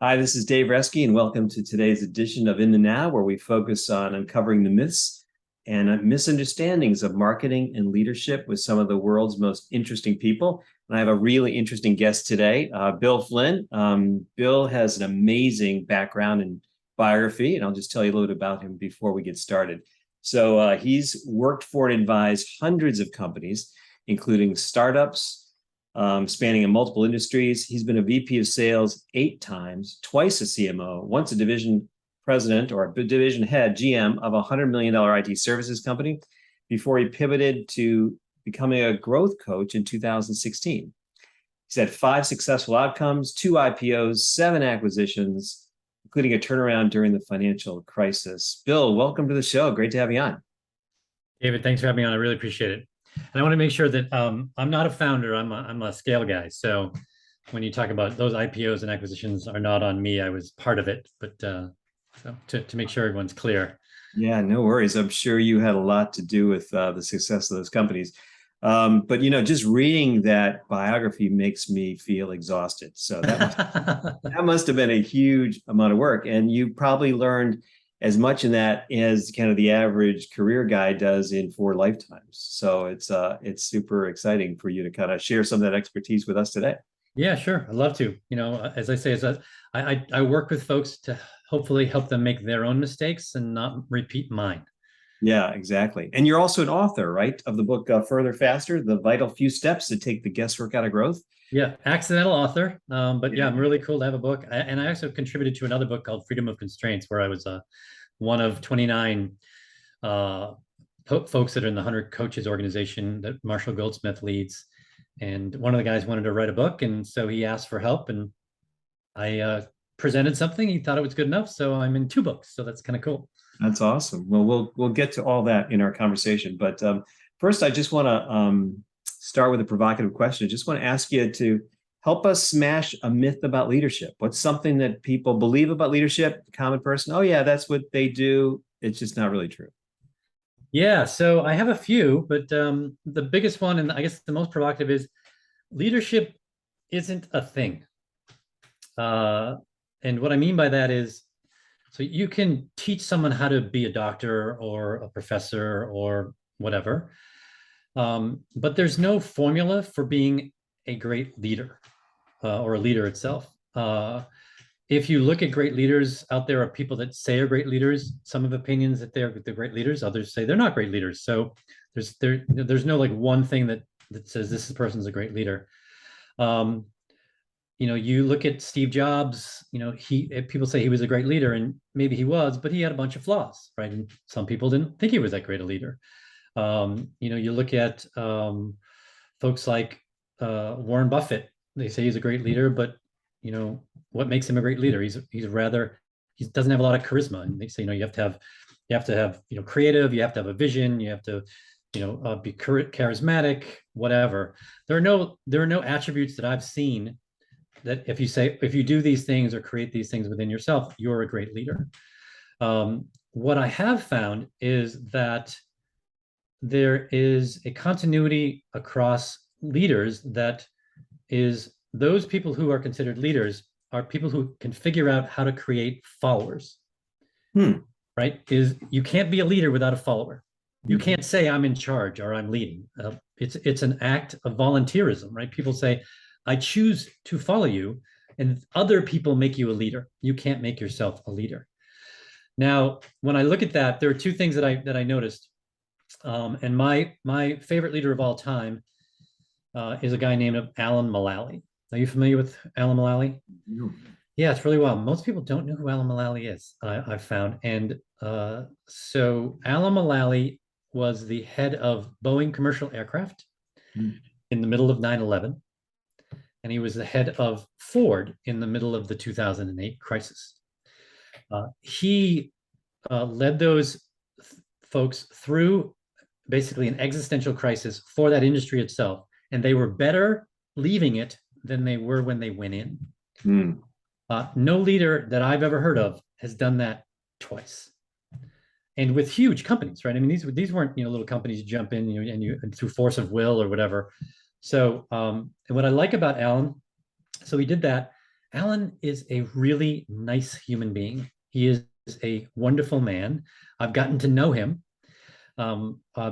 Hi, this is Dave Reski, and welcome to today's edition of In the Now, where we focus on uncovering the myths and misunderstandings of marketing and leadership with some of the world's most interesting people. And I have a really interesting guest today, Bill Flynn. Bill has an amazing background and biography, and I'll just tell you a little bit about him before we get started. So he's worked for and advised hundreds of companies, including startups, spanning in multiple industries. He's been a VP of sales 8 times, twice a CMO, once a division president or a division head, GM of a $100 million IT services company before he pivoted to becoming a growth coach in 2016. He's had 5 successful outcomes, 2 IPOs, 7 acquisitions, including a turnaround during the financial crisis. Bill, welcome to the show. Great to have you on. David, thanks for having me on. I really appreciate it. And I want to make sure that I'm not a founder. I'm a scale guy. So when you talk about those IPOs and acquisitions are not on me. I was part of it, but so to make sure everyone's clear. Yeah, no worries. I'm sure you had a lot to do with the success of those companies. But just reading that biography makes me feel exhausted. So that must have been a huge amount of work. And you probably learned as much in that as kind of the average career guy does in 4 lifetimes. So it's super exciting for you to kind of share some of that expertise with us today. Yeah, sure. I'd love to. As I say, I work with folks to hopefully help them make their own mistakes and not repeat mine. Yeah, exactly. And you're also an author, right, of the book Further Faster, The Vital Few Steps to Take the Guesswork Out of Growth. Yeah, accidental author. But yeah, Yeah. I'm really cool to have a book. And I also contributed to another book called Freedom of Constraints, where I was one of 29 uh, folks that are in the 100 Coaches organization that Marshall Goldsmith leads. And one of the guys wanted to write a book. And so he asked for help. And I presented something. He thought it was good enough. So I'm in 2 books. So that's kind of cool. That's awesome. Well, we'll get to all that in our conversation, but first, I just want to start with a provocative question. I just want to ask you to help us smash a myth about leadership. What's something that people believe about leadership? The common person, oh yeah, that's what they do. It's just not really true. Yeah. So I have a few, but the biggest one, and I guess the most provocative, is leadership isn't a thing. And what I mean by that is, so you can teach someone how to be a doctor or a professor or whatever, but there's no formula for being a great leader or a leader itself. If you look at great leaders out there, are people that say are great leaders. Some have opinions that they're great leaders. Others say they're not great leaders. So there's no like one thing that says this person's a great leader. Um, you look at Steve Jobs, people say he was a great leader, and maybe he was, but he had a bunch of flaws, right? And some people didn't think he was that great a leader. You look at folks like Warren Buffett. They say he's a great leader, but what makes him a great leader? He doesn't have a lot of charisma, and they say you have to have creative, you have to have a vision, you have to be charismatic, whatever. There are no attributes that I've seen that if you do these things or create these things within yourself, you're a great leader. What I have found is that there is a continuity across leaders that is those people who are considered leaders are people who can figure out how to create followers. Right? You can't be a leader without a follower. You can't say I'm in charge or I'm leading. It's an act of volunteerism, right? People say, I choose to follow you, and other people make you a leader. You can't make yourself a leader. Now, when I look at that, there are 2 things that I noticed. And my favorite leader of all time is a guy named Alan Mulally. Are you familiar with Alan Mulally? No. Yeah, it's really well. Most people don't know who Alan Mulally is, I've found. And so Alan Mulally was the head of Boeing Commercial Aircraft in the middle of 9/11. And he was the head of Ford in the middle of the 2008 crisis. He led those folks through basically an existential crisis for that industry itself, and they were better leaving it than they were when they went in. No leader that I've ever heard of has done that twice, and with huge companies, right? I mean, these weren't little companies you jump in and through force of will or whatever. So, and what I like about Alan, so he did that, Alan is a really nice human being. He is a wonderful man. I've gotten to know him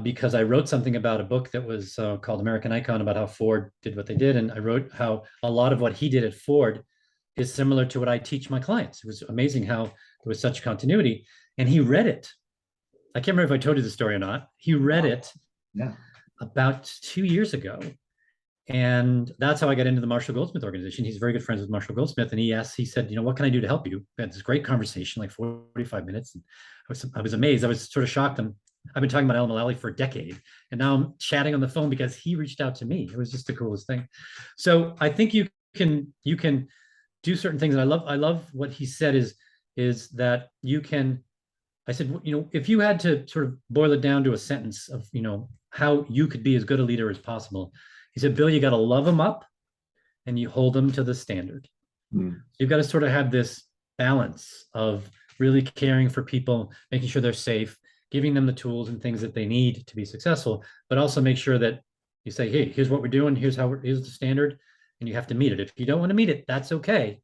because I wrote something about a book that was called American Icon, about how Ford did what they did. And I wrote how a lot of what he did at Ford is similar to what I teach my clients. It was amazing how there was such continuity. And he read it. I can't remember if I told you the story or not. He read it Yeah. about 2 years ago. And that's how I got into the Marshall Goldsmith organization. He's very good friends with Marshall Goldsmith. And he said, what can I do to help you? We had this great conversation, like 45 minutes. And I was amazed. I was sort of shocked. I've been talking about Alan Mulally for a decade. And now I'm chatting on the phone because he reached out to me. It was just the coolest thing. So I think you can do certain things. And I love what he said is that you can, I said, if you had to sort of boil it down to a sentence of, how you could be as good a leader as possible, he said, Bill, you got to love them up and you hold them to the standard. Mm. You've got to sort of have this balance of really caring for people, making sure they're safe, giving them the tools and things that they need to be successful, but also make sure that you say, hey, here's what we're doing, here's the standard, and you have to meet it. If you don't want to meet it, that's okay,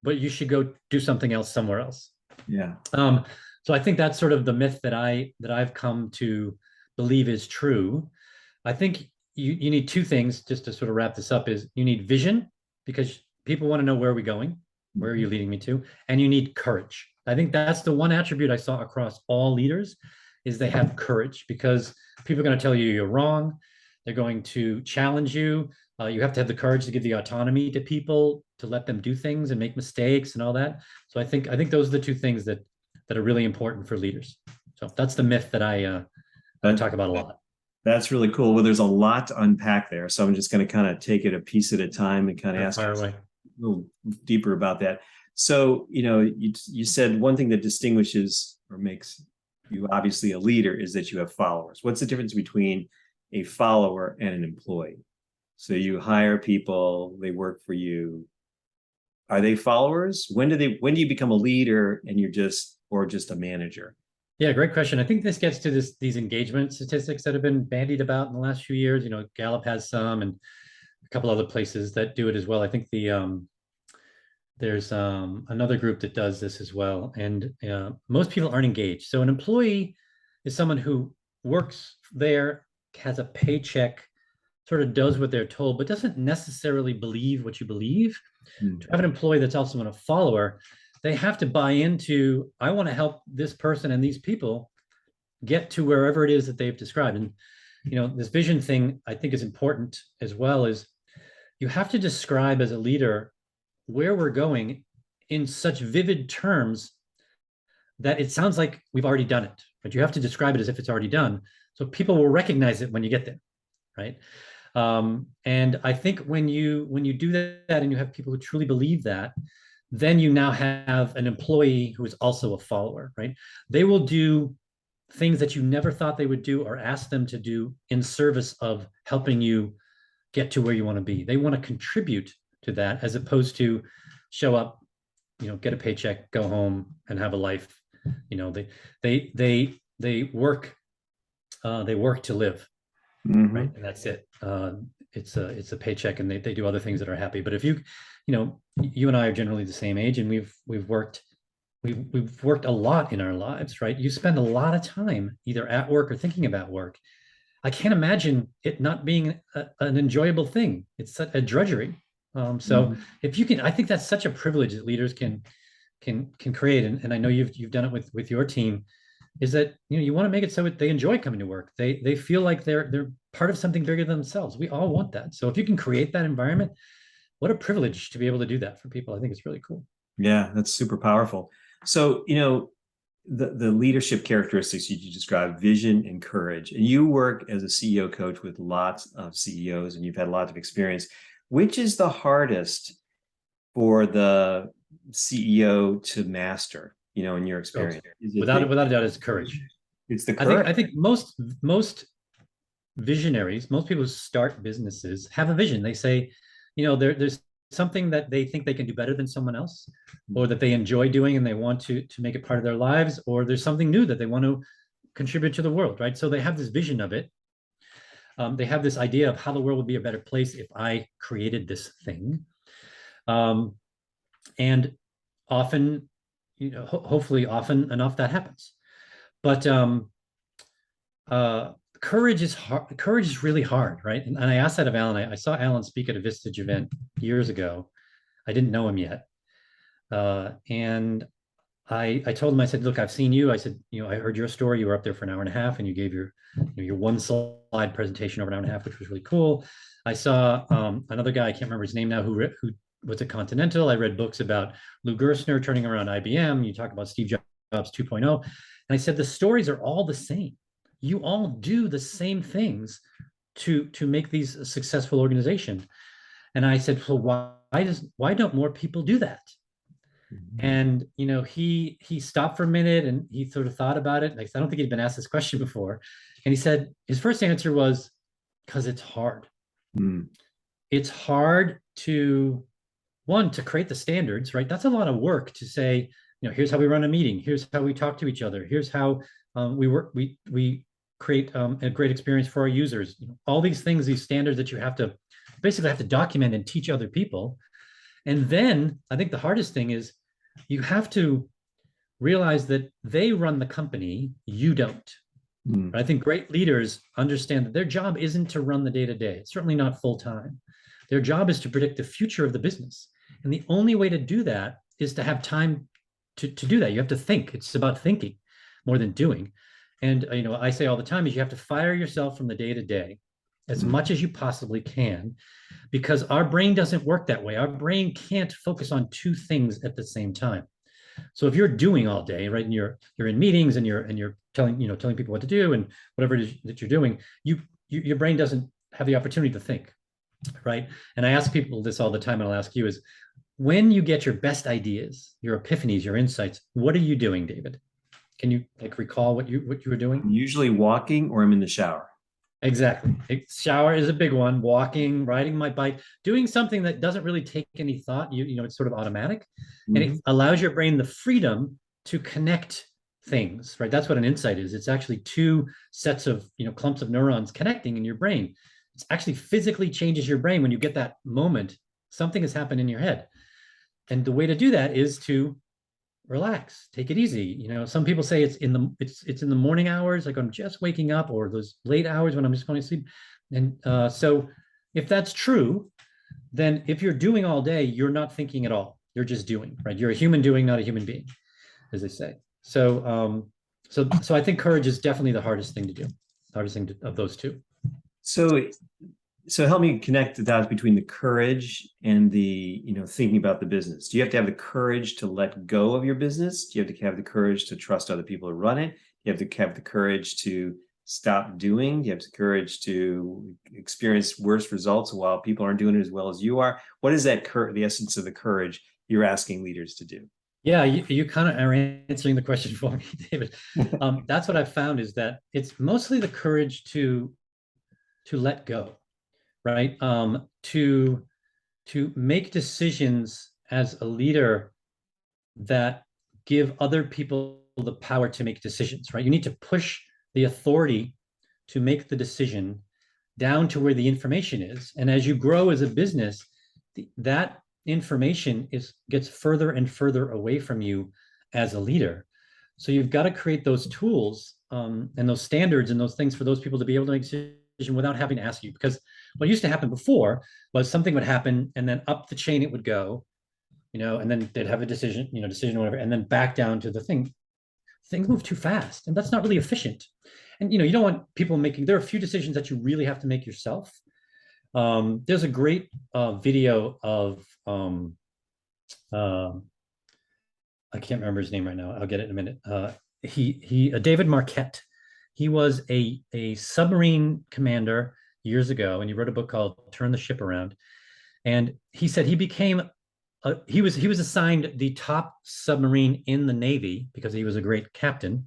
but you should go do something else somewhere else. Yeah. So I think that's sort of the myth that I've come to believe is true. I think you need two things, just to sort of wrap this up, is you need vision, because people want to know, where are we going? Where are you leading me to? And you need courage. I think that's the one attribute I saw across all leaders, is they have courage, because people are going to tell you you're wrong. They're going to challenge you. You have to have the courage to give the autonomy to people, to let them do things and make mistakes and all that. So I think those are the two things that are really important for leaders. So that's the myth that I talk about a lot. That's really cool. Well, there's a lot to unpack there. So I'm just going to kind of take it a piece at a time and kind of ask Fire away. a little deeper about that. So, you said one thing that distinguishes or makes you obviously a leader is that you have followers. What's the difference between a follower and an employee? So you hire people, they work for you. Are they followers? When do you become a leader and you're just a manager? Yeah, great question. I think this gets to these engagement statistics that have been bandied about in the last few years. Gallup has some, and a couple other places that do it as well. I think there's another group that does this as well, and most people aren't engaged. So an employee is someone who works there, has a paycheck, sort of does what they're told, but doesn't necessarily believe what you believe. Mm. To have an employee that's also a follower, they have to buy into, I want to help this person and these people get to wherever it is that they've described. And this vision thing, I think, is important as well. Is you have to describe as a leader where we're going in such vivid terms that it sounds like we've already done it, but you have to describe it as if it's already done, so people will recognize it when you get there, right? And I think when you do that and you have people who truly believe that, then you now have an employee who is also a follower, right? They will do things that you never thought they would do or ask them to do in service of helping you get to where you want to be. They want to contribute to that, as opposed to show up, get a paycheck, go home, and have a life. They work to live, Mm-hmm. right? And that's it. It's a paycheck, and they do other things that are happy. But if you and I are generally the same age, and we've worked a lot in our lives, right? You spend a lot of time either at work or thinking about work. I can't imagine it not being an enjoyable thing. It's a drudgery. So if you can, I think that's such a privilege that leaders can create. And I know you've done it with your team, is that, you want to make it so they enjoy coming to work. They feel like they're part of something bigger than themselves. We all want that. So if you can create that environment, what a privilege to be able to do that for people. I think it's really cool. Yeah, that's super powerful. So, the leadership characteristics you described, vision and courage, and you work as a CEO coach with lots of CEOs, and you've had lots of experience. Which is the hardest for the CEO to master, in your experience? Without a doubt, it's courage. It's the courage. I think most visionaries, most people who start businesses have a vision. They say, there's something that they think they can do better than someone else, or that they enjoy doing and they want to make it part of their lives, or there's something new that they want to contribute to the world, right? So they have this vision of it. They have this idea of how the world would be a better place if I created this thing. And often, hopefully often enough that happens. But uh, courage is hard. Courage is really hard, right? And I asked that of Alan. I saw Alan speak at a Vistage event years ago. I didn't know him yet. And I told him, I said, look, I've seen you. I said, I heard your story. You were up there for an hour and a half and you gave your one slide presentation over an hour and a half, which was really cool. I saw another guy, I can't remember his name now, who was at Continental. I read books about Lou Gerstner turning around IBM. You talk about Steve Jobs 2.0. And I said, the stories are all the same. You all do the same things to make these a successful organization. And I said, well, why don't more people do that? And he stopped for a minute and he sort of thought about it. Like, I don't think he'd been asked this question before. And he said his first answer was, because it's hard. Mm. It's hard to create the standards, right? That's a lot of work to say, here's how we run a meeting, here's how we talk to each other, here's how we work, we create a great experience for our users. All these things, these standards that you have to document and teach other people. And then I think the hardest thing is you have to realize that they run the company, you don't. I think great leaders understand that their job isn't to run the day-to-day. It's certainly not full-time. Their job is to predict the future of the business. And the only way to do that is to have time to do that. You have to think. It's about thinking more than doing. And I say all the time is you have to fire yourself from the day-to-day as much as you possibly can, because our brain doesn't work that way. Our brain can't focus on two things at the same time. So if you're doing all day, right, and you're in meetings and you're telling people what to do and whatever it is that you're doing, your brain doesn't have the opportunity to think, right? And I ask people this all the time, and I'll ask you is, when you get your best ideas, your epiphanies, your insights, what are you doing, David? Can you recall what you were doing? Usually walking, or I'm in the shower. Exactly. Shower is a big one. Walking, riding my bike, doing something that doesn't really take any thought. It's sort of automatic, and it allows your brain the freedom to connect things, right? That's what an insight is. It's actually two sets of, clumps of neurons connecting in your brain. It actually physically changes your brain when you get that moment. Something has happened in your head. And the way to do that is to relax, take it easy. Some people say it's in the morning hours, like I'm just waking up, or those late hours when I'm just going to sleep. And so if that's true, then if you're doing all day, you're not thinking at all. You're just doing, right? You're a human doing, not a human being, as they say. So I think courage is definitely the hardest thing to do, of those two. So help me connect the dots between the courage and the, thinking about the business. Do you have to have the courage to let go of your business? Do you have to have the courage to trust other people to run it? Do you have to have the courage to stop doing? Do you have the courage to experience worse results while people aren't doing it as well as you are? What is that the essence of the courage you're asking leaders to do? Yeah, you kind of are answering the question for me, David. That's what I've found, is that it's mostly the courage to let go, right? To make decisions as a leader that give other people the power to make decisions, right? You need to push the authority to make the decision down to where the information is. And as you grow as a business, that information gets further and further away from you as a leader. So you've got to create those tools and those standards and those things for those people to be able to make decision without having to ask you. Because what used to happen before was something would happen and then up the chain it would go, and then they'd have a decision or whatever, and then back down to the thing. Things move too fast, and that's not really efficient. And you don't want people there are a few decisions that you really have to make yourself. There's a great video of I can't remember his name right now. I'll get it in a minute. David Marquette. He was a submarine commander years ago, and he wrote a book called Turn the Ship Around. And he said he was assigned the top submarine in the Navy because he was a great captain.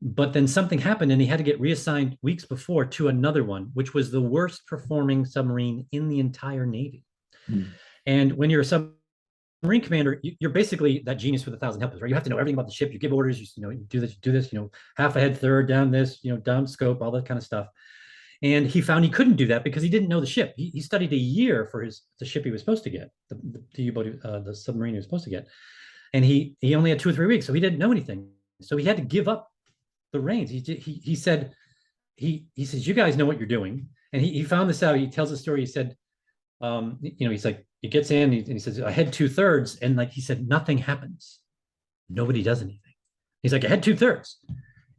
But then something happened and he had to get reassigned weeks before to another one, which was the worst performing submarine in the entire Navy. And when you're a submarine commander, you're basically that genius with 1,000 helpers, right? You have to know everything about the ship. You give orders, you do this, half ahead, third, down this, down scope, all that kind of stuff. And he found he couldn't do that because he didn't know the ship. He studied a year for the ship he was supposed to get, the U-boat, the submarine he was supposed to get, and he only had 2 or 3 weeks, so he didn't know anything. So he had to give up the reins. He said he says, you guys know what you're doing, and he found this out. He tells the story. He said, he's like, he gets in and he says, I had 2/3, and like he said, nothing happens. Nobody does anything. He's like, I had 2/3,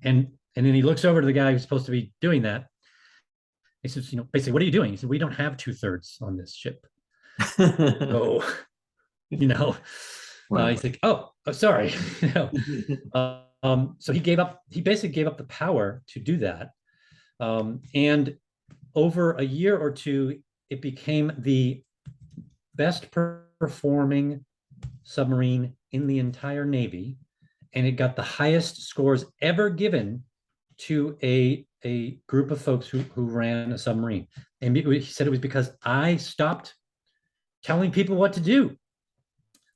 and then he looks over to the guy who's supposed to be doing that. He says, basically, what are you doing? He said, we don't have 2/3 on this ship. So, Wow. he's like, oh, sorry. So he basically gave up the power to do that. And over a year or two, it became the best performing submarine in the entire Navy. And it got the highest scores ever given to a group of folks who ran a submarine. And he said it was because I stopped telling people what to do.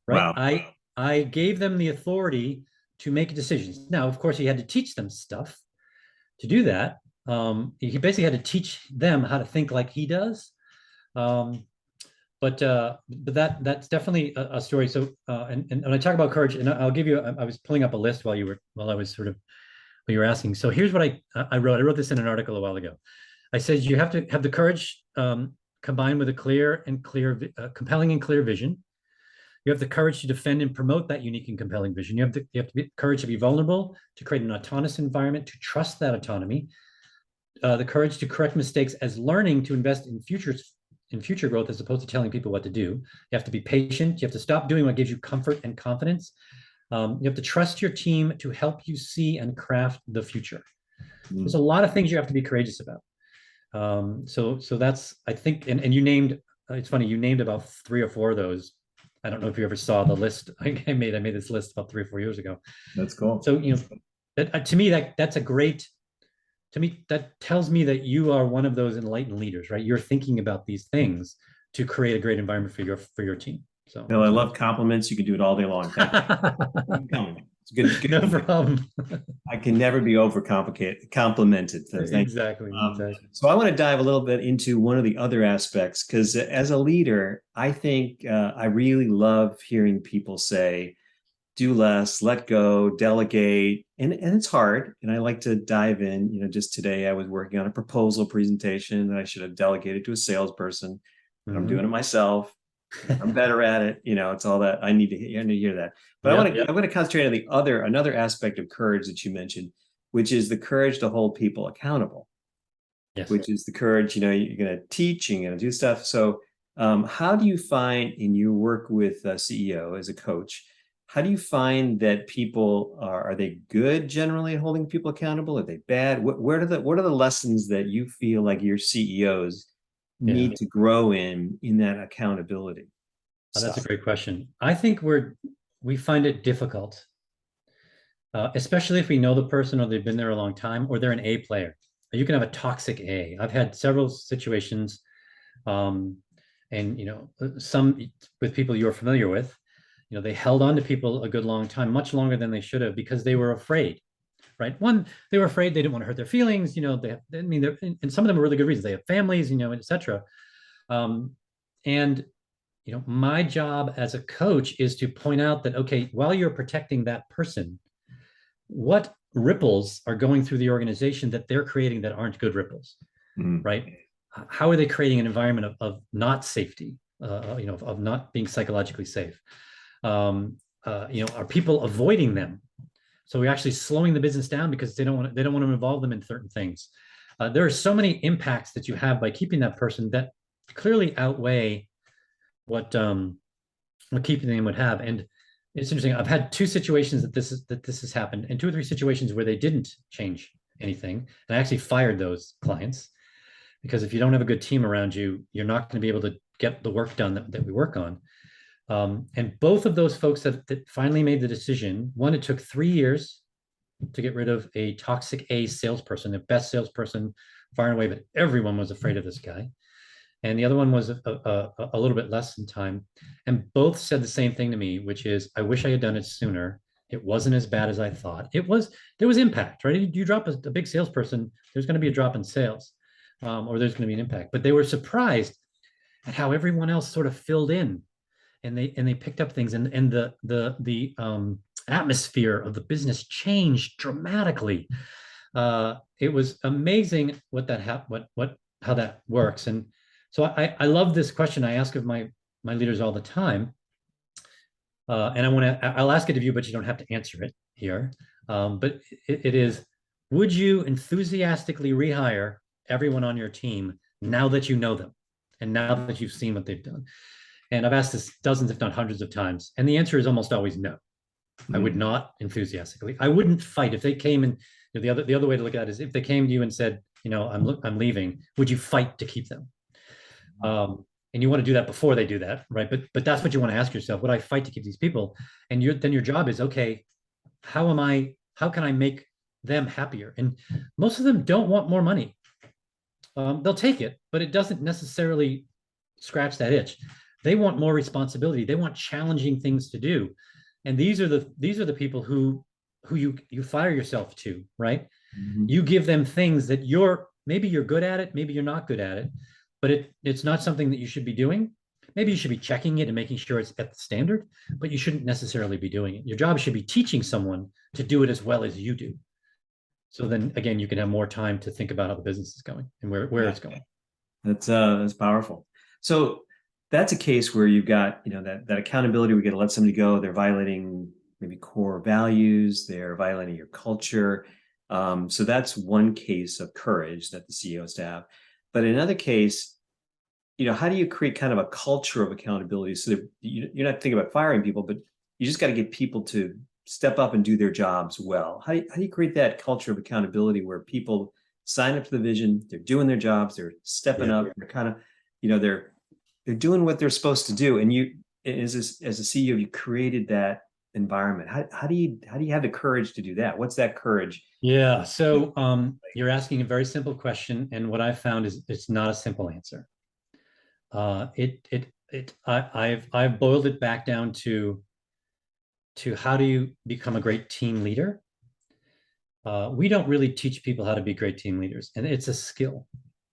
Right. Wow. I gave them the authority to make decisions. Now, of course, he had to teach them stuff to do that. He basically had to teach them how to think like he does. But that's definitely a story. So and when I talk about courage, and I'll give you, I was pulling up a list while I was sort of, while you were asking. So here's what I wrote. I wrote this in an article a while ago. I said you have to have the courage combined with a compelling and clear vision. You have the courage to defend and promote that unique and compelling vision. You have to be courage to be vulnerable, to create an autonomous environment, to trust that autonomy. The courage to correct mistakes as learning, to invest in future growth as opposed to telling people what to do. You have to be patient. You have to stop doing what gives you comfort and confidence. You have to trust your team to help you see and craft the future. There's a lot of things you have to be courageous about. So that's, I think, and you named, it's funny, you named about 3 or 4 of those. I don't know if you ever saw the list I made this list about 3 or 4 years ago. That's cool. So, to me, that's a great, to me, that tells me that you are one of those enlightened leaders, right? You're thinking about these things to create a great environment for your team. So, Bill, I love compliments. You can do it all day long. Thank you. It's good. No problem. I can never be complimented. So Exactly. So I want to dive a little bit into one of the other aspects, because as a leader, I think I really love hearing people say, do less, let go, delegate. And it's hard. And I like to dive in. Just today I was working on a proposal presentation that I should have delegated to a salesperson. And I'm doing it myself. I'm better at it. It's all that I need to hear that. But I want to concentrate on another aspect of courage that you mentioned, which is the courage to hold people accountable. Yes. Which is the courage, you're going to teach, you're going to do stuff. So how do you find in your work with CEO as a coach, how do you find that people are they good generally at holding people accountable? Are they bad? What are the lessons that you feel like your CEOs need to grow in that accountability? That's a great question. I think we find it difficult, especially if we know the person or they've been there a long time or they're an A player. You can have a toxic A. I've had several situations, and some with people you're familiar with. They held on to people a good long time, much longer than they should have, because they were afraid. Right. One, they were afraid, they didn't want to hurt their feelings. And some of them are really good reasons. They have families, et cetera. And my job as a coach is to point out that, okay, while you're protecting that person, what ripples are going through the organization that they're creating that aren't good ripples, right? How are they creating an environment of not safety, of not being psychologically safe? Are people avoiding them? So we're actually slowing the business down because they don't want to involve them in certain things. There are so many impacts that you have by keeping that person that clearly outweigh what keeping them would have. And it's interesting. I've had 2 situations that this has happened, and 2 or 3 situations where they didn't change anything. And I actually fired those clients, because if you don't have a good team around you, you're not going to be able to get the work done that we work on. And both of those folks that finally made the decision, one, it took 3 years to get rid of a toxic A salesperson, the best salesperson far and away, but everyone was afraid of this guy. And the other one was a little bit less than time. And both said the same thing to me, which is, I wish I had done it sooner. It wasn't as bad as I thought. There was impact, right? You drop a big salesperson, there's going to be a drop in sales. or there's going to be an impact. But they were surprised at how everyone else sort of filled in, and they picked up things, and the atmosphere of the business changed dramatically. It was amazing how that works. And so I love this question. I ask of my leaders all the time, and I'll ask it of you, but you don't have to answer it here. But it is, would you enthusiastically rehire everyone on your team now that you know them and now that you've seen what they've done? And I've asked this dozens, if not hundreds of times, and the answer is almost always no. I would not enthusiastically. I wouldn't fight if they came and, the other way to look at it is, if they came to you and said, I'm leaving, would you fight to keep them? And you want to do that before they do that, right? But that's what you want to ask yourself: would I fight to keep these people? And then your job is, okay, how can I make them happier? And most of them don't want more money. They'll take it, but it doesn't necessarily scratch that itch. They want more responsibility. They want challenging things to do. And these are the people who you fire yourself to, right? Mm-hmm. You give them things that maybe you're good at it, maybe you're not good at it, but it's not something that you should be doing. Maybe you should be checking it and making sure it's at the standard, but you shouldn't necessarily be doing it. Your job should be teaching someone to do it as well as you do. So then again, you can have more time to think about how the business is going and where it's going. That's powerful. So that's a case where you've got, that accountability. We got to let somebody go. They're violating maybe core values. They're violating your culture. So that's one case of courage that the CEO has to have. But in another case, how do you create kind of a culture of accountability so that you're not thinking about firing people, but you just got to get people to step up and do their jobs well? How do you create that culture of accountability where people sign up to the vision, they're doing their jobs, they're stepping up, they're kind of, they're doing what they're supposed to do. And you, as a CEO, you created that environment. How do you have the courage to do that? What's that courage? Yeah. So you're asking a very simple question, and what I've found is it's not a simple answer. I've boiled it back down to how do you become a great team leader? We don't really teach people how to be great team leaders, and it's a skill.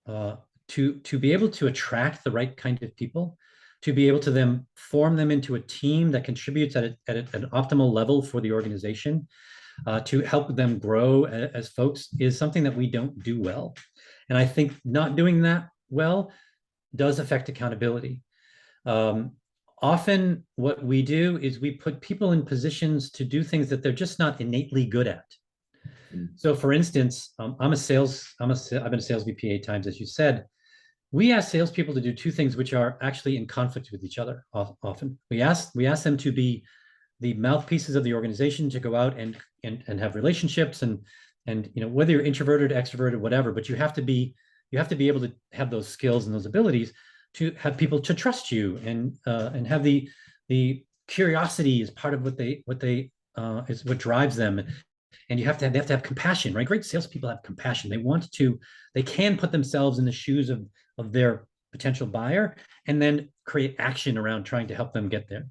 To be able to attract the right kind of people, to be able to then form them into a team that contributes at an optimal level for the organization, to help them grow as folks, is something that we don't do well. And I think not doing that well does affect accountability. Often what we do is we put people in positions to do things that they're just not innately good at. So for instance, I've been a sales VP 8 times, as you said. We ask salespeople to do two things which are actually in conflict with each other often. We ask them to be the mouthpieces of the organization, to go out and have relationships, and whether you're introverted, extroverted, whatever, but you have to be able to have those skills and those abilities to have people to trust you, and have the curiosity is part of what is what drives them. And they have to have compassion, right? Great salespeople have compassion. They can put themselves in the shoes of their potential buyer and then create action around trying to help them get there.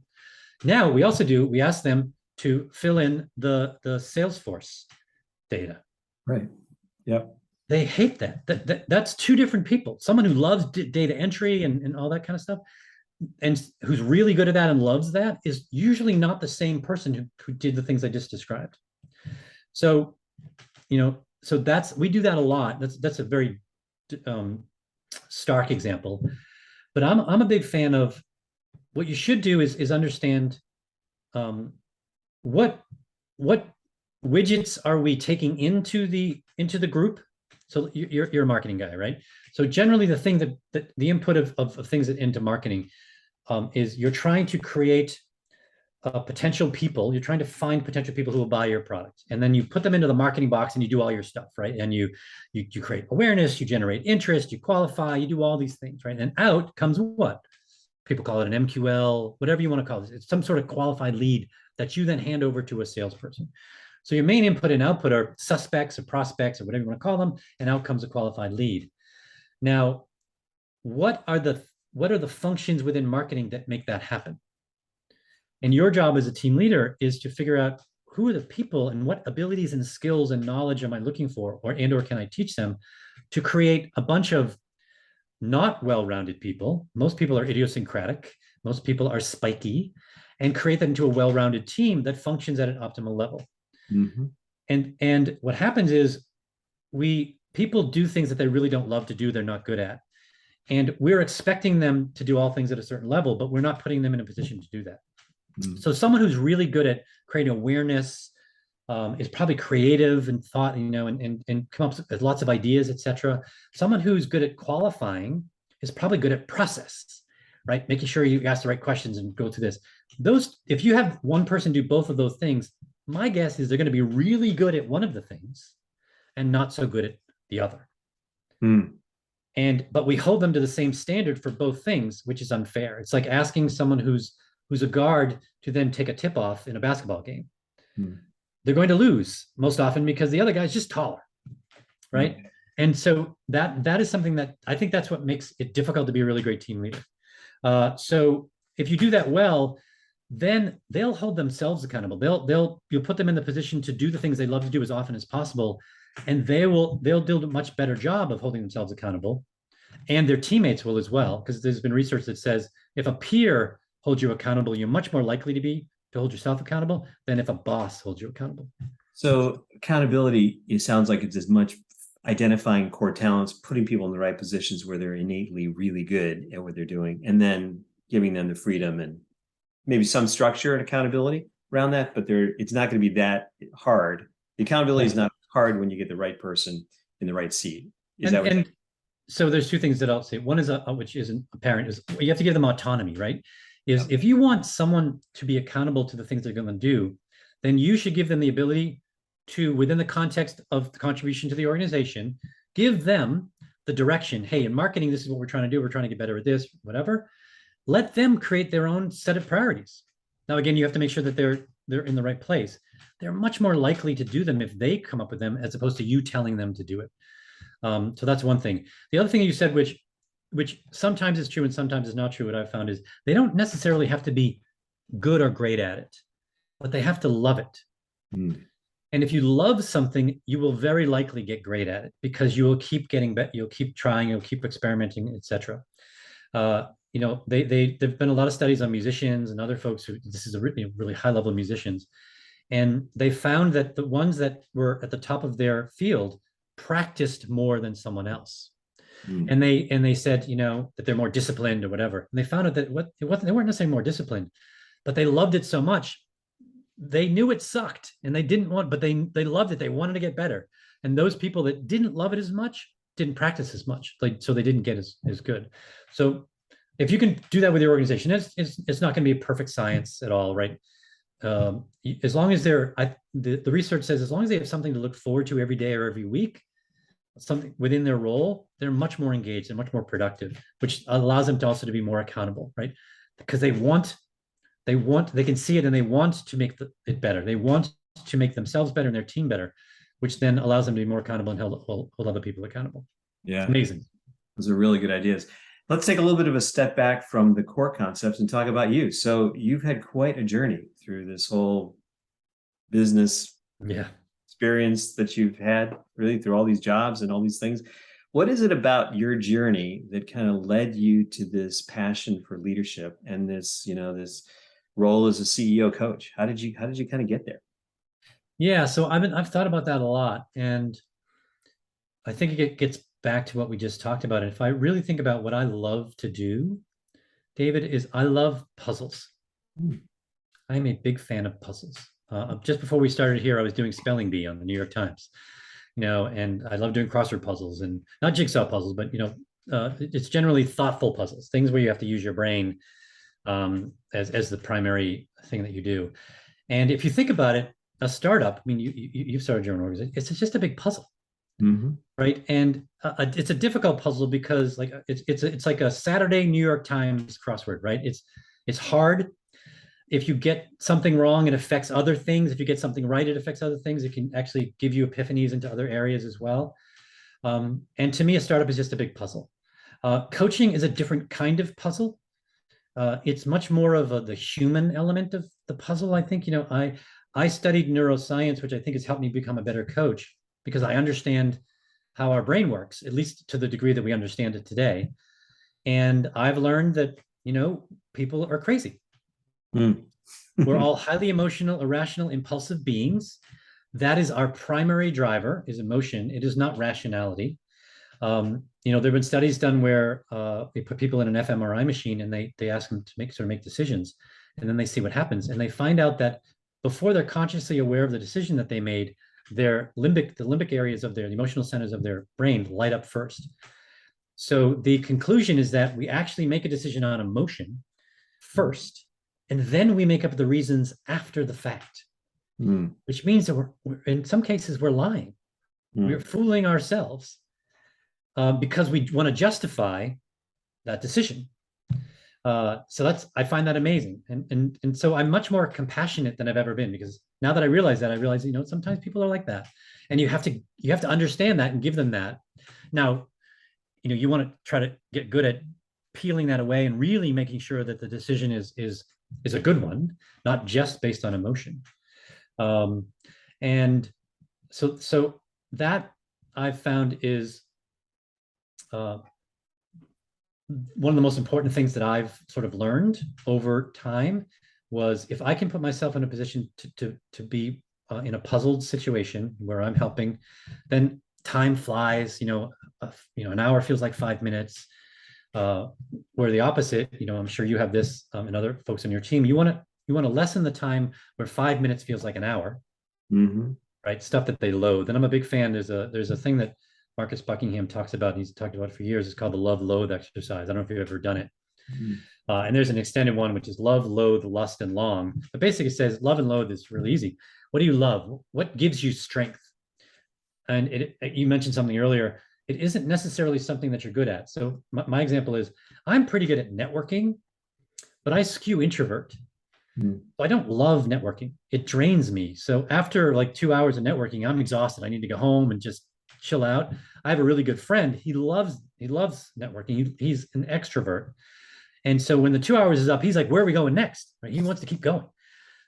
Now, we ask them to fill in the Salesforce data. Right. Yep. They hate that. That's two different people. Someone who loves data entry and all that kind of stuff, and who's really good at that and loves that, is usually not the same person who did the things I just described. So, we do that a lot. That's a very stark example, but I'm a big fan of what you should do is understand what widgets are we taking into the group. So you're a marketing guy, right? So generally the thing that the input of things into marketing is you're trying to create potential people. You're trying to find potential people who will buy your product, and then you put them into the marketing box and you do all your stuff, right? And you create awareness, you generate interest, you qualify, you do all these things, right? And out comes what people call it an MQL, whatever you want to call it. It's some sort of qualified lead that you then hand over to a salesperson. So your main input and output are suspects or prospects or whatever you want to call them, and out comes a qualified lead. Now, what are the functions within marketing that make that happen? And your job as a team leader is to figure out who are the people and what abilities and skills and knowledge am I looking for, or can I teach them to create a bunch of not well-rounded people. Most people are idiosyncratic. Most people are spiky, and create that into a well-rounded team that functions at an optimal level. Mm-hmm. And what happens is people do things that they really don't love to do, they're not good at. And we're expecting them to do all things at a certain level, but we're not putting them in a position to do that. Mm-hmm. So someone who's really good at creating awareness, is probably creative and thought, and come up with lots of ideas, etc. Someone who's good at qualifying is probably good at process, right? Making sure you ask the right questions and go through this. If you have one person do both of those things, my guess is they're going to be really good at one of the things and not so good at the other. Mm. But we hold them to the same standard for both things, which is unfair. It's like asking someone who's a guard to then take a tip off in a basketball game. Mm. They're going to lose most often because the other guy's just taller, right? Mm. And so that is something that I think that's what makes it difficult to be a really great team leader. So if you do that well, then they'll hold themselves accountable. You'll put them in the position to do the things they love to do as often as possible, and they'll do a much better job of holding themselves accountable, and their teammates will as well, because there's been research that says if a peer holds you accountable, you're much more likely to hold yourself accountable than if a boss holds you accountable. So accountability, it sounds like it's as much identifying core talents, putting people in the right positions where they're innately really good at what they're doing, and then giving them the freedom and maybe some structure and accountability around that, but it's not going to be that hard. The accountability is not hard when you get the right person in the right seat. So there's two things that I'll say. One is, which isn't apparent, is you have to give them autonomy, right? If you want someone to be accountable to the things they're going to do, then you should give them the ability to, within the context of the contribution to the organization, give them the direction. Hey, in marketing, this is what we're trying to do. We're trying to get better at this, whatever. Let them create their own set of priorities. Now, again, you have to make sure that they're in the right place. They're much more likely to do them if they come up with them, as opposed to you telling them to do it. So that's one thing. The other thing you said, which sometimes is true and sometimes is not true, what I've found is they don't necessarily have to be good or great at it, but they have to love it. Mm. And if you love something, you will very likely get great at it, because you will keep getting better, you'll keep trying, you'll keep experimenting, etc. There've been a lot of studies on musicians and other folks who, this is a really high level musicians, and they found that the ones that were at the top of their field practiced more than someone else. Mm. And they said, that they're more disciplined or whatever. And they found out that they weren't necessarily more disciplined, but they loved it so much. They knew it sucked and they didn't want, but they loved it. They wanted to get better. And those people that didn't love it as much didn't practice as much. So they didn't get as good. So if you can do that with your organization, it's not going to be a perfect science at all, right? As long as the research says, as long as they have something to look forward to every day or every week, something within their role, they're much more engaged and much more productive, which allows them to also to be more accountable, right? Because they can see it and they want to make it better. They want to make themselves better and their team better, which then allows them to be more accountable and hold other people accountable. Yeah. It's amazing. Those are really good ideas. Let's take a little bit of a step back from the core concepts and talk about you. So you've had quite a journey through this whole business experience that you've had, really, through all these jobs and all these things. What is it about your journey that kind of led you to this passion for leadership and this, this role as a CEO coach? How did you kind of get there? Yeah, so I've thought about that a lot, and I think it gets back to what we just talked about. And if I really think about what I love to do, David, is I love puzzles. I'm a big fan of puzzles. Just before we started here, I was doing spelling bee on the New York Times, and I love doing crossword puzzles, and not jigsaw puzzles, but it's generally thoughtful puzzles, things where you have to use your brain as the primary thing that you do. And if you think about it, a startup, you've started your own organization, it's just a big puzzle. Mm-hmm. Right. And it's a difficult puzzle because it's like a Saturday New York Times crossword, right? It's hard. If you get something wrong, it affects other things. If you get something right, it affects other things. It can actually give you epiphanies into other areas as well. And to me, a startup is just a big puzzle. Coaching is a different kind of puzzle. It's much more of the human element of the puzzle. I think, I studied neuroscience, which I think has helped me become a better coach because I understand how our brain works, at least to the degree that we understand it today. And I've learned that, people are crazy. Mm. We're all highly emotional, irrational, impulsive beings. That is our primary driver, is emotion. It is not rationality. There have been studies done where they put people in an fMRI machine and they ask them to make decisions, and then they see what happens, and they find out that before they're consciously aware of the decision that they made, the limbic areas of the emotional centers of their brain light up first. So the conclusion is that we actually make a decision on emotion first, and then we make up the reasons after the fact, which means that we're in some cases we're lying. We're fooling ourselves because we want to justify that decision. So I find that amazing, and so I'm much more compassionate than I've ever been, because now that I realize, sometimes people are like that, and you have to understand that and give them that. Now, you want to try to get good at peeling that away and really making sure that the decision is a good one, not just based on emotion. And so that I've found is one of the most important things that I've sort of learned over time was, if I can put myself in a position to be in a puzzled situation where I'm helping, then time flies. An hour feels like 5 minutes. Where the opposite, I'm sure you have this, and other folks on your team, you want to lessen the time where 5 minutes feels like an hour, right? Stuff that they loathe. And I'm a big fan. There's a thing that Marcus Buckingham talks about, and he's talked about it for years. It's called the love-loathe exercise. I don't know if you've ever done it. And there's an extended one, which is love, loathe, lust, and long. But basically it says love and loathe is really easy. What do you love? What gives you strength? And you mentioned something earlier. It isn't necessarily something that you're good at. So my example is, I'm pretty good at networking, but I skew introvert. So I don't love networking. It drains me. So after like 2 hours of networking, I'm exhausted. I need to go home and just chill out. I have a really good friend. He loves networking. He's an extrovert. And so when the 2 hours is up, he's like, where are we going next? Right? He wants to keep going.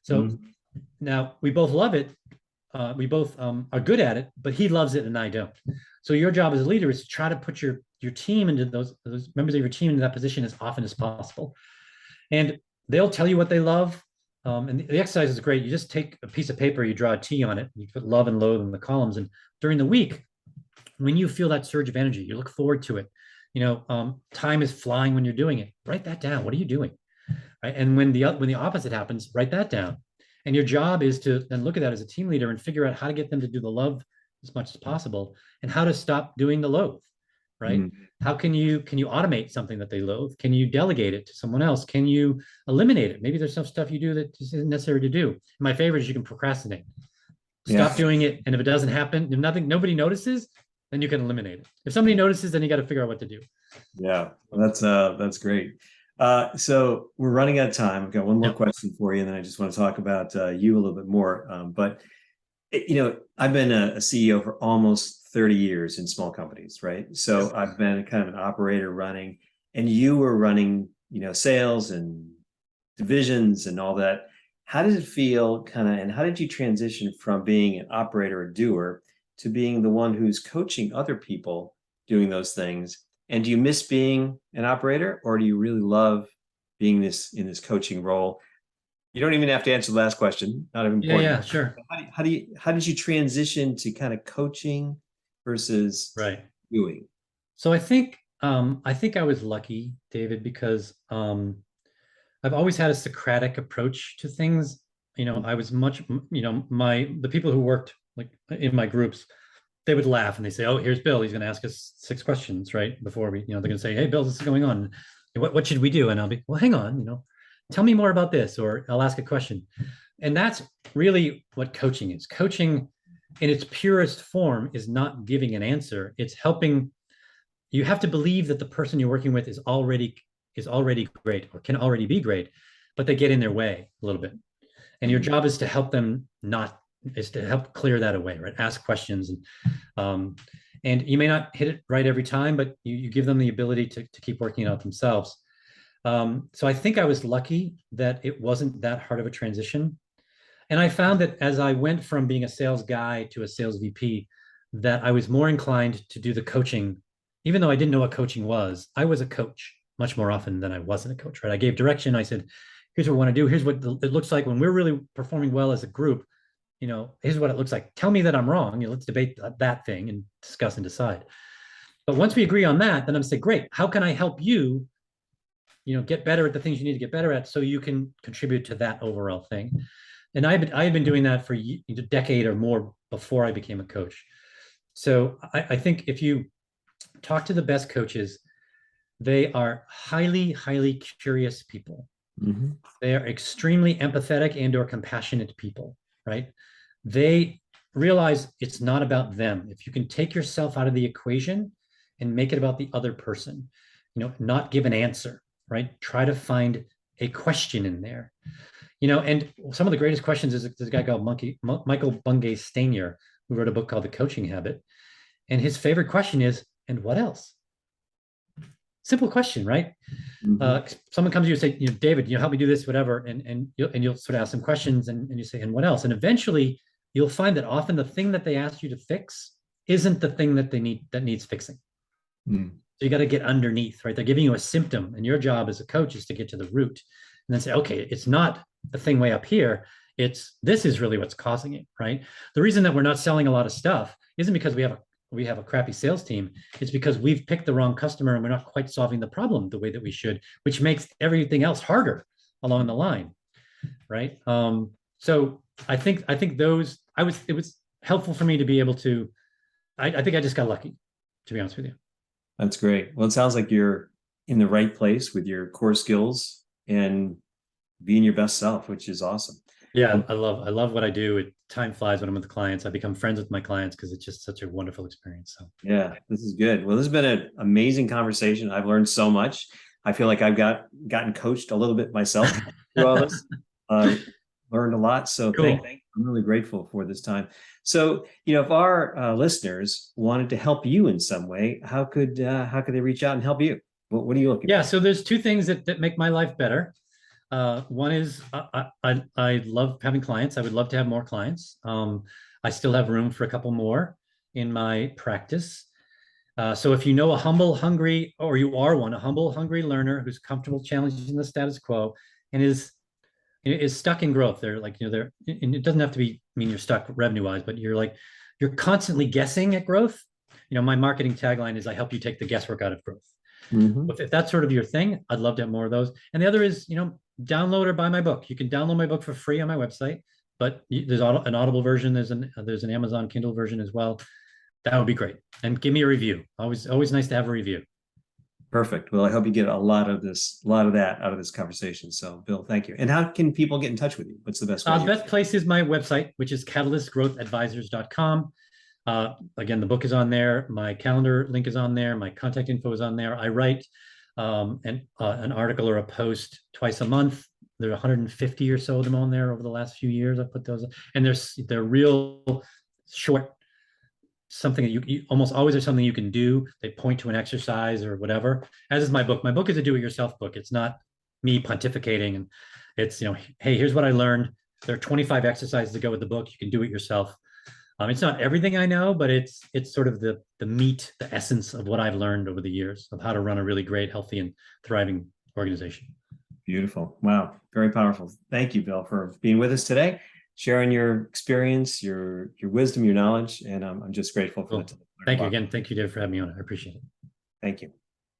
So now we both love it. We both are good at it, but he loves it and I don't. So your job as a leader is to try to put your team into those members of your team into that position as often as possible. And they'll tell you what they love. And the exercise is great. You just take a piece of paper, you draw a T on it, you put love and loathe in the columns. And during the week, when you feel that surge of energy, you look forward to it. Time is flying when you're doing it. Write that down. What are you doing? Right? And when the opposite happens, write that down. And your job is to then look at that as a team leader and figure out how to get them to do the love as much as possible, and how to stop doing the loathe, right? How can you automate something that they loathe? Can you delegate it to someone else? Can you eliminate it? Maybe there's some stuff you do that just isn't necessary to do. My favorite is you can procrastinate. Stop doing it, and if it doesn't happen, if nobody notices, then you can eliminate it. If somebody notices, then you got to figure out what to do. Yeah, that's great. So we're running out of time. I've got one more question for you, and then I just want to talk about you a little bit more. But I've been a CEO for almost 30 years in small companies, right? So I've been kind of an operator running, and you were running, sales and divisions and all that. How did it feel, and how did you transition from being an operator or doer to being the one who's coaching other people doing those things? And do you miss being an operator, or do you really love being in this coaching role? You don't even have to answer the last question. Not even important. Yeah, sure. How did you transition to kind of coaching versus doing? So I think I was lucky, David, because I've always had a Socratic approach to things. I was much, the people who worked like in my groups, they would laugh and they say, "Oh, here's Bill. He's going to ask us 6 questions right before we, they're going to say, 'Hey, Bill, this is going on. What should we do?' And I'll be, well, hang on, tell me more about this," or I'll ask a question. And that's really what coaching is. Coaching in its purest form is not giving an answer. It's helping. You have to believe that the person you're working with is already great, or can already be great, but they get in their way a little bit. And your job is to help them is to help clear that away, right? Ask questions, and you may not hit it right every time, but you give them the ability to keep working it out themselves. So I think I was lucky that it wasn't that hard of a transition. And I found that as I went from being a sales guy to a sales VP, that I was more inclined to do the coaching. Even though I didn't know what coaching was, I was a coach much more often than I wasn't a coach, right? I gave direction. I said, here's what we want to do. Here's what it looks like when we're really performing well as a group. Here's what it looks like. Tell me that I'm wrong. Let's debate that thing and discuss and decide. But once we agree on that, then I'm saying, great, how can I help you, get better at the things you need to get better at so you can contribute to that overall thing. And I had been doing that for a decade or more before I became a coach. So I think if you talk to the best coaches, they are highly, highly curious people. Mm-hmm. They are extremely empathetic and or compassionate people, right? They realize it's not about them. If you can take yourself out of the equation and make it about the other person, not give an answer, right? Try to find a question in there. And some of the greatest questions is this guy called Michael Bungay Stanier, who wrote a book called The Coaching Habit. And his favorite question is, and what else? Simple question, right? Mm-hmm. Someone comes to you and say, David, help me do this, whatever. And you'll sort of ask some questions and you say, and what else? And eventually you'll find that often the thing that they ask you to fix isn't the thing that needs fixing. Mm. So you got to get underneath, right? They're giving you a symptom, and your job as a coach is to get to the root and then say, okay, it's not the thing way up here. This is really what's causing it, right? The reason that we're not selling a lot of stuff isn't because we have a crappy sales team. It's because we've picked the wrong customer and we're not quite solving the problem the way that we should, which makes everything else harder along the line, right? So I think it was helpful for me to be able to. I think I just got lucky, to be honest with you. That's great. Well, it sounds like you're in the right place with your core skills and being your best self, which is awesome. Yeah, I love what I do. Time flies when I'm with clients. I become friends with my clients because it's just such a wonderful experience. So yeah, this is good. Well, this has been an amazing conversation. I've learned so much. I feel like I've gotten coached a little bit myself through all this. Learned a lot. So cool. thank you. I'm really grateful for this time. So, if our listeners wanted to help you in some way, how could they reach out and help you? What are you looking for? Yeah, so there's two things that make my life better. One is I love having clients. I would love to have more clients. I still have room for a couple more in my practice. So if you know a humble, hungry, or you are one, a humble, hungry learner who's comfortable challenging the status quo and is stuck in growth, and it doesn't have to mean you're stuck revenue wise, but you're constantly guessing at growth. My marketing tagline is I help you take the guesswork out of growth. Mm-hmm. If that's sort of your thing, I'd love to have more of those. And the other is, download or buy my book. You can download my book for free on my website, but there's an Audible version. There's an Amazon Kindle version as well. That would be great. And give me a review. Always nice to have a review. Perfect. Well, I hope you get a lot of that out of this conversation. So, Bill, thank you. And how can people get in touch with you? What's the best way? The best place is my website, which is catalystgrowthadvisors.com. Again, the book is on there. My calendar link is on there. My contact info is on there. I write an article or a post twice a month. There are 150 or so of them on there over the last few years. I've put those, and they're real short. Something that you almost always are something you can do. They point to an exercise or whatever. As is my book. My book is a do-it-yourself book. It's not me pontificating, and it's hey, here's what I learned. There are 25 exercises to go with the book. You can do it yourself. It's not everything I know, but it's sort of the meat, the essence of what I've learned over the years of how to run a really great, healthy, and thriving organization. Beautiful. Wow. Very powerful. Thank you, Bill, for being with us today, sharing your experience, your wisdom, your knowledge, and I'm just grateful for Cool. Thank you again. Thank you, Dave, for having me on. I appreciate it. Thank you.